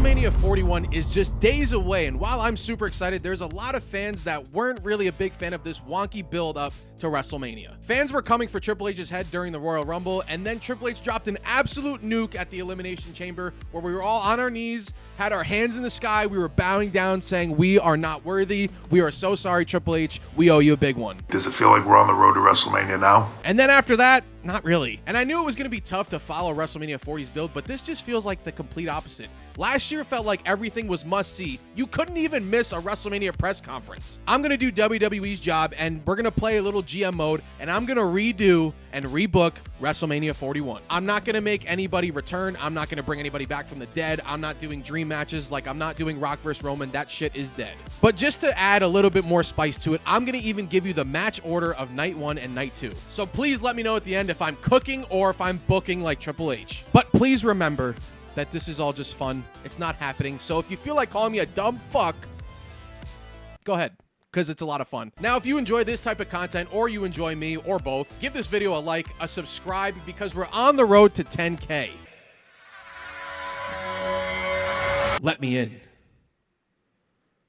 WrestleMania 41 is just days away, and while I'm super excited, there's a lot of fans that weren't really a big fan of this wonky build-up to WrestleMania. Fans were coming for Triple H's head during the Royal Rumble, and then Triple H dropped an absolute nuke at the Elimination Chamber where we were all on our knees, had our hands in the sky, we were bowing down saying, "We are not worthy. We are so sorry, Triple H. We owe you a big one." Does it feel like we're on the road to WrestleMania now? And then after that, not really. And I knew it was going to be tough to follow WrestleMania 40's build, but this just feels like the complete opposite. Last year felt like everything was must-see. You couldn't even miss a WrestleMania press conference. I'm going to do WWE's job, and we're going to play a little GM mode, and I'm going to redo and rebook WrestleMania 41. I'm not going to make anybody return. I'm not going to bring anybody back from the dead. I'm not doing dream matches. Like, I'm not doing Rock vs. Roman. That shit is dead. But just to add a little bit more spice to it, I'm going to even give you the match order of night 1 and night 2. So please let me know at the end if I'm cooking or if I'm booking like Triple H. But please remember that this is all just fun. It's not happening. So if you feel like calling me a dumb fuck, go ahead, because it's a lot of fun. Now, if you enjoy this type of content or you enjoy me or both, give this video a like, a subscribe, because we're on the road to 10K. Let me in.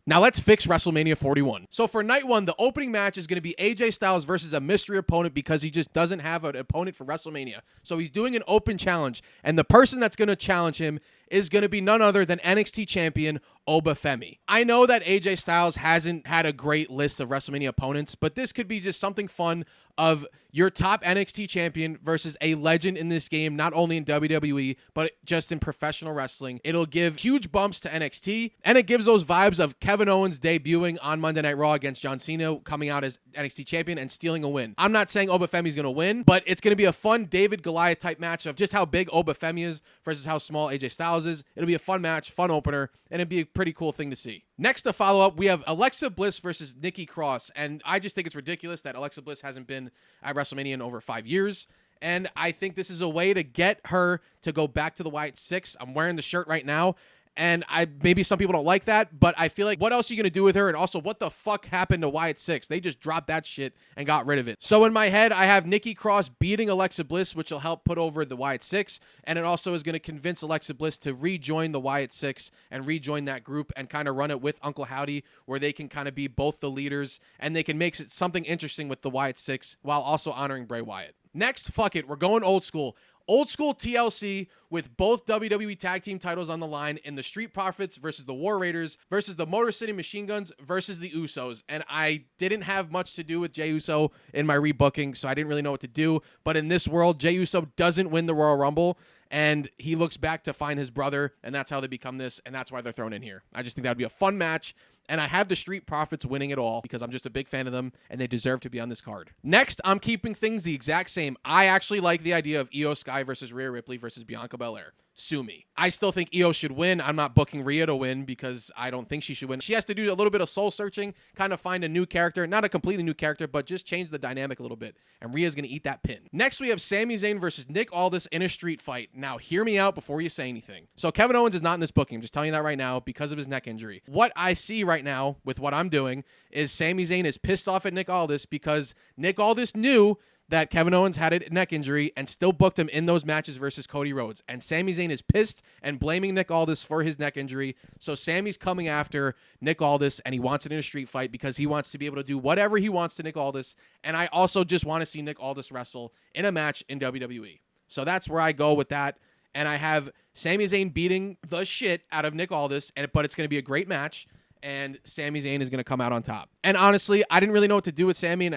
Now let's fix WrestleMania 41. So for night 1, the opening match is going to be AJ Styles versus a mystery opponent because he just doesn't have an opponent for WrestleMania. So he's doing an open challenge, and the person that's going to challenge him is going to be none other than NXT champion Obafemi. I know that AJ Styles hasn't had a great list of WrestleMania opponents, but this could be just something fun of your top NXT champion versus a legend in this game, not only in WWE, but just in professional wrestling. It'll give huge bumps to NXT, and it gives those vibes of Kevin Owens debuting on Monday Night Raw against John Cena, coming out as NXT champion and stealing a win. I'm not saying Obafemi's going to win, but it's going to be a fun David Goliath type match of just how big Obafemi is versus how small AJ Styles is. It'll be a fun match, fun opener, and it'd be a pretty cool thing to see. Next to follow up, we have Alexa Bliss versus Nikki Cross, and I just think it's ridiculous that Alexa Bliss hasn't been at WrestleMania in over 5 years, and I think this is a way to get her to go back to the Wyatt Six. I'm wearing the shirt right now, and maybe some people don't like that, but I feel like what else are you going to do with her? And also, what the fuck happened to Wyatt Six? They just dropped that shit and got rid of it. So in my head, I have Nikki Cross beating Alexa Bliss, which will help put over the Wyatt Six, and it also is going to convince Alexa Bliss to rejoin the Wyatt Six and rejoin that group and kind of run it with Uncle Howdy, where they can kind of be both the leaders, and they can make it something interesting with the Wyatt Six while also honoring Bray Wyatt. Next, fuck it, we're going old school. Old school TLC with both WWE tag team titles on the line in the Street Profits versus the War Raiders versus the Motor City Machine Guns versus the Usos. And I didn't have much to do with Jey Uso in my rebooking, so I didn't really know what to do. But in this world, Jey Uso doesn't win the Royal Rumble, and he looks back to find his brother, and that's how they become this, and that's why they're thrown in here. I just think that would be a fun match. And I have the Street Profits winning it all because I'm just a big fan of them, and they deserve to be on this card. Next, I'm keeping things the exact same. I actually like the idea of Io Sky versus Rhea Ripley versus Bianca Belair. Sue me. I still think Io should win. I'm not booking Rhea to win because I don't think she should win. She has to do a little bit of soul searching, kind of find a new character. Not a completely new character, but just change the dynamic a little bit. And Rhea's going to eat that pin. Next, we have Sami Zayn versus Nick Aldis in a street fight. Now, hear me out before you say anything. So, Kevin Owens is not in this booking. I'm just telling you that right now because of his neck injury. What I see right now with what I'm doing is Sami Zayn is pissed off at Nick Aldis because Nick Aldis knew that Kevin Owens had a neck injury and still booked him in those matches versus Cody Rhodes. And Sami Zayn is pissed and blaming Nick Aldis for his neck injury. So Sami's coming after Nick Aldis, and he wants it in a street fight because he wants to be able to do whatever he wants to Nick Aldis. And I also just want to see Nick Aldis wrestle in a match in WWE. So that's where I go with that. And I have Sami Zayn beating the shit out of Nick Aldis, but it's going to be a great match. And Sami Zayn is going to come out on top. And honestly, I didn't really know what to do with Sami, and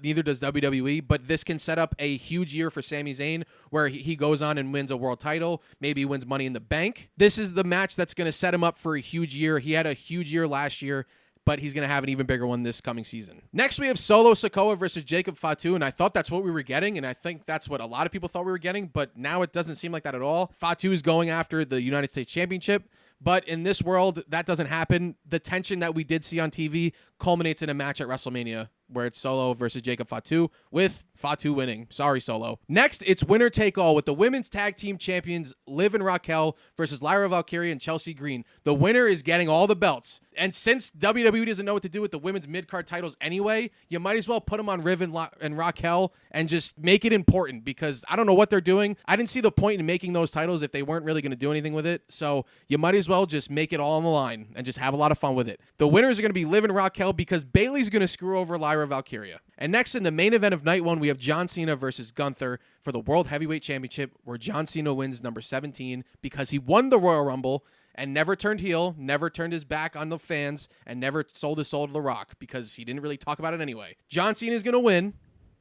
neither does WWE, but this can set up a huge year for Sami Zayn where he goes on and wins a world title, maybe wins Money in the Bank. This is the match that's going to set him up for a huge year. He had a huge year last year, but he's going to have an even bigger one this coming season. Next, we have Solo Sikoa versus Jacob Fatu, and I thought that's what we were getting, and I think that's what a lot of people thought we were getting, but now it doesn't seem like that at all. Fatu is going after the United States Championship, but in this world, that doesn't happen. The tension that we did see on TV culminates in a match at WrestleMania where it's Solo versus Jacob Fatu with Fatu winning. Sorry, Solo. Next, it's winner take all with the women's tag team champions Liv and Raquel versus Lyra Valkyria and Chelsea Green. The winner is getting all the belts. And since WWE doesn't know what to do with the women's mid-card titles anyway, you might as well put them on Liv and Raquel and just make it important, because I don't know what they're doing. I didn't see the point in making those titles if they weren't really going to do anything with it. So you might as well just make it all on the line and just have a lot of fun with it. The winners are going to be Liv and Raquel because Bayley's going to screw over Lyra Valkyria. And next in the main event of night one, we have John Cena versus Gunther for the World Heavyweight Championship, where John Cena wins number 17 because he won the Royal Rumble and never turned heel, never turned his back on the fans, and never sold his soul to The Rock because he didn't really talk about it anyway. John Cena is going to win,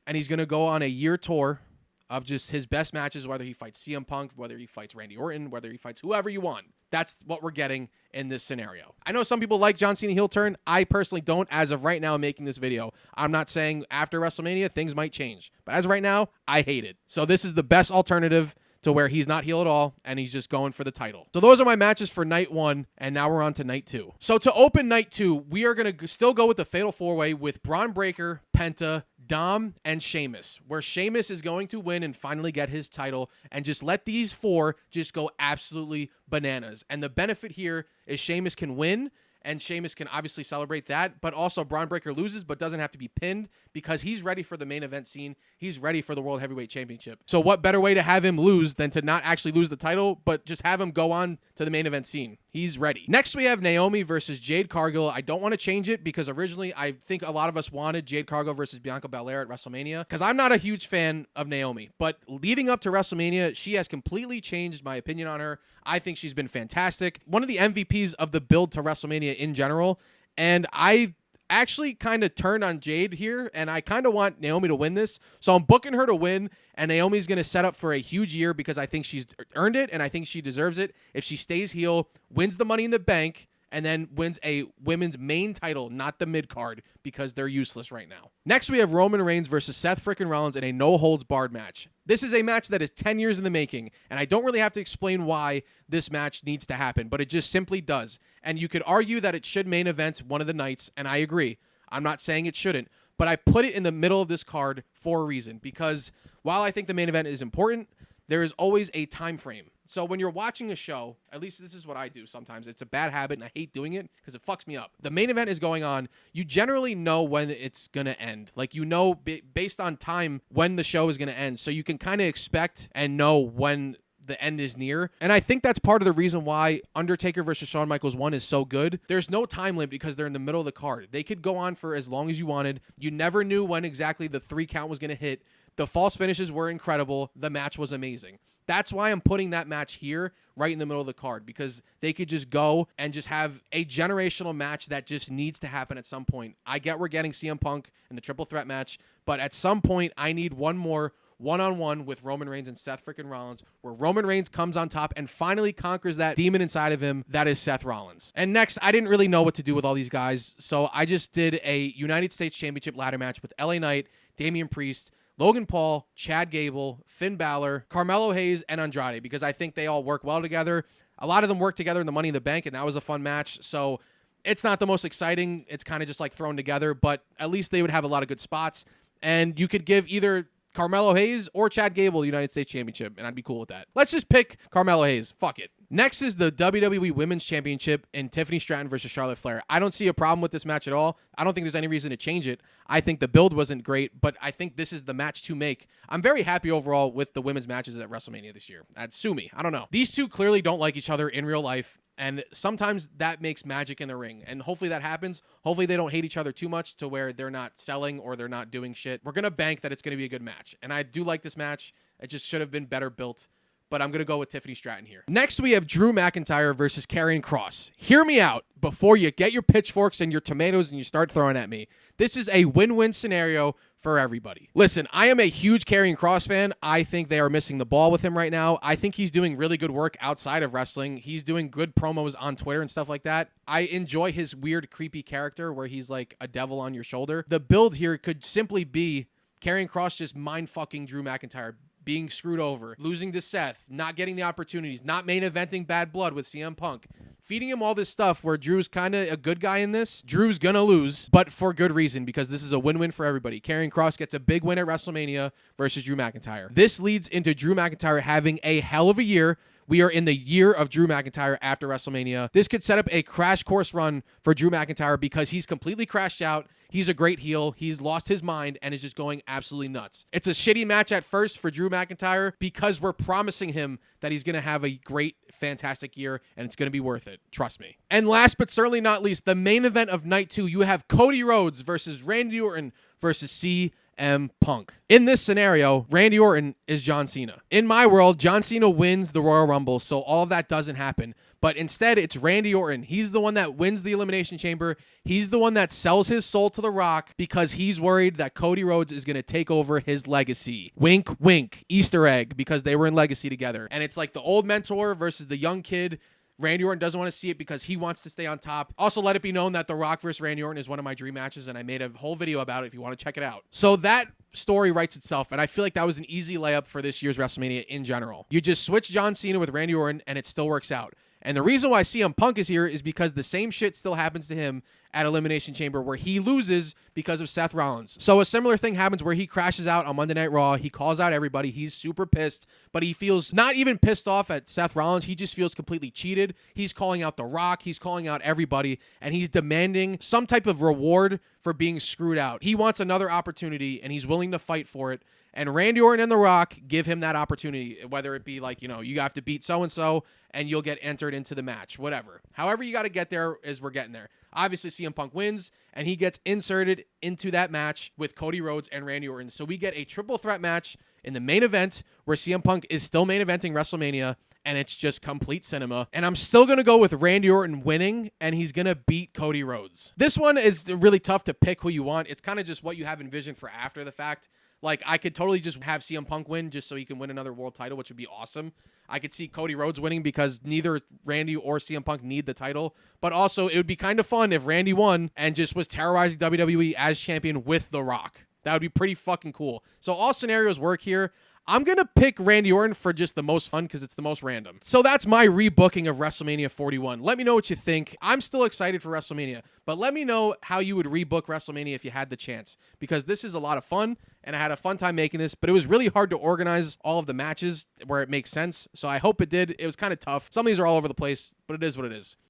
and he's going to go on a year tour of just his best matches, whether he fights CM Punk, whether he fights Randy Orton, whether he fights whoever you want. That's what we're getting in this scenario. I know some people like John Cena heel turn. I personally don't. As of right now, making this video, I'm not saying after WrestleMania things might change, but as of right now, I hate it. So this is the best alternative to where he's not heel at all, and he's just going for the title. So those are my matches for night one, and now we're on to night two. So to open night two, we are going to still go with the Fatal 4-Way with Braun Breaker, Penta, Dom, and Sheamus, where Sheamus is going to win and finally get his title, and just let these four just go absolutely bananas. And the benefit here is Sheamus can win, and Sheamus can obviously celebrate that, but also Braun Breaker loses but doesn't have to be pinned because he's ready for the main event scene. He's ready for the World Heavyweight Championship. So what better way to have him lose than to not actually lose the title, but just have him go on to the main event scene. He's ready. Next, we have Naomi versus Jade Cargill. I don't want to change it because originally I think a lot of us wanted Jade Cargill versus Bianca Belair at WrestleMania because I'm not a huge fan of Naomi. But leading up to WrestleMania, she has completely changed my opinion on her. I think she's been fantastic. One of the MVPs of the build to WrestleMania in general. And I actually kind of turned on Jade here, and I kind of want Naomi to win this. So I'm booking her to win, and Naomi's going to set up for a huge year because I think she's earned it, and I think she deserves it. If she stays heel, wins the Money in the Bank, and then wins a women's main title, not the mid-card, because they're useless right now. Next, we have Roman Reigns versus Seth frickin' Rollins in a no-holds-barred match. This is a match that is 10 years in the making, and I don't really have to explain why this match needs to happen, but it just simply does. And you could argue that it should main event one of the nights, and I agree. I'm not saying it shouldn't, but I put it in the middle of this card for a reason, because while I think the main event is important, there is always a time frame. So when you're watching a show, at least this is what I do sometimes. It's a bad habit, and I hate doing it because it fucks me up. The main event is going on. You generally know when it's going to end. Like, you know, based on time, when the show is going to end. So you can kind of expect and know when the end is near. And I think that's part of the reason why Undertaker versus Shawn Michaels 1 is so good. There's no time limit because they're in the middle of the card. They could go on for as long as you wanted. You never knew when exactly the 3 count was going to hit. The false finishes were incredible. The match was amazing. That's why I'm putting that match here right in the middle of the card, because they could just go and just have a generational match that just needs to happen at some point. I get we're getting CM Punk in the triple threat match, but at some point I need one more one-on-one with Roman Reigns and Seth frickin' Rollins, where Roman Reigns comes on top and finally conquers that demon inside of him that is Seth Rollins. And next, I didn't really know what to do with all these guys, so I just did a United States Championship ladder match with LA Knight, Damian Priest, Logan Paul, Chad Gable, Finn Balor, Carmelo Hayes, and Andrade, because I think they all work well together. A lot of them work together in the Money in the Bank, and that was a fun match. So it's not the most exciting. It's kind of just like thrown together, but at least they would have a lot of good spots. And you could give either Carmelo Hayes or Chad Gable the United States Championship, and I'd be cool with that. Let's just pick Carmelo Hayes. Fuck it. Next is the WWE Women's Championship in Tiffany Stratton versus Charlotte Flair. I don't see a problem with this match at all. I don't think there's any reason to change it. I think the build wasn't great, but I think this is the match to make. I'm very happy overall with the women's matches at WrestleMania this year. Sue me. I don't know. These two clearly don't like each other in real life, and sometimes that makes magic in the ring, and hopefully that happens. Hopefully they don't hate each other too much to where they're not selling or they're not doing shit. We're going to bank that it's going to be a good match, and I do like this match. It just should have been better built, but I'm going to go with Tiffany Stratton here. Next, we have Drew McIntyre versus Karrion Kross. Hear me out before you get your pitchforks and your tomatoes and you start throwing at me. This is a win-win scenario for everybody. Listen, I am a huge Karrion Kross fan. I think they are missing the ball with him right now. I think he's doing really good work outside of wrestling. He's doing good promos on Twitter and stuff like that. I enjoy his weird, creepy character where he's like a devil on your shoulder. The build here could simply be Karrion Kross just mind-fucking Drew McIntyre, being screwed over, losing to Seth, not getting the opportunities, not main eventing Bad Blood with CM Punk. feeding him all this stuff where Drew's kind of a good guy in this. Drew's gonna lose, but for good reason, because this is a win-win for everybody. Karrion Kross gets a big win at WrestleMania versus Drew McIntyre. This leads into Drew McIntyre having a hell of a year. We are in the year of Drew McIntyre after WrestleMania. This could set up a crash course run for Drew McIntyre because he's completely crashed out. He's a great heel. He's lost his mind and is just going absolutely nuts. It's a shitty match at first for Drew McIntyre because we're promising him that he's going to have a great, fantastic year and it's going to be worth it. Trust me. And last but certainly not least, the main event of night 2, you have Cody Rhodes versus Randy Orton versus CM Punk. In this scenario, Randy Orton is John Cena. In my world, John Cena wins the Royal Rumble, so all of that doesn't happen. But instead, it's Randy Orton. He's the one that wins the Elimination Chamber. He's the one that sells his soul to The Rock because he's worried that Cody Rhodes is going to take over his legacy. Wink, wink, Easter egg, because they were in Legacy together. And it's like the old mentor versus the young kid. Randy Orton doesn't want to see it because he wants to stay on top. Also, let it be known that The Rock versus Randy Orton is one of my dream matches, and I made a whole video about it if you want to check it out. So that story writes itself, and I feel like that was an easy layup for this year's WrestleMania in general. You just switch John Cena with Randy Orton, and it still works out. And the reason why CM Punk is here is because the same shit still happens to him at Elimination Chamber where he loses because of Seth Rollins. So a similar thing happens where he crashes out on Monday Night Raw. He calls out everybody. He's super pissed, but he feels not even pissed off at Seth Rollins. He just feels completely cheated. He's calling out The Rock. He's calling out everybody, and he's demanding some type of reward for being screwed out. He wants another opportunity, and he's willing to fight for it. And Randy Orton and The Rock give him that opportunity, whether it be like, you have to beat so-and-so and you'll get entered into the match, whatever. However you got to get there is we're getting there. Obviously, CM Punk wins, and he gets inserted into that match with Cody Rhodes and Randy Orton. So we get a triple threat match in the main event where CM Punk is still main eventing WrestleMania, and it's just complete cinema. And I'm still going to go with Randy Orton winning, and he's going to beat Cody Rhodes. This one is really tough to pick who you want. It's kind of just what you have envisioned for after the fact. Like, I could totally just have CM Punk win just so he can win another world title, which would be awesome. I could see Cody Rhodes winning because neither Randy or CM Punk need the title. But also, it would be kind of fun if Randy won and just was terrorizing WWE as champion with The Rock. That would be pretty fucking cool. So all scenarios work here. I'm going to pick Randy Orton for just the most fun because it's the most random. So that's my rebooking of WrestleMania 41. Let me know what you think. I'm still excited for WrestleMania, but let me know how you would rebook WrestleMania if you had the chance, because this is a lot of fun, and I had a fun time making this, but it was really hard to organize all of the matches where it makes sense. So I hope it did. It was kind of tough. Some of these are all over the place, but it is what it is.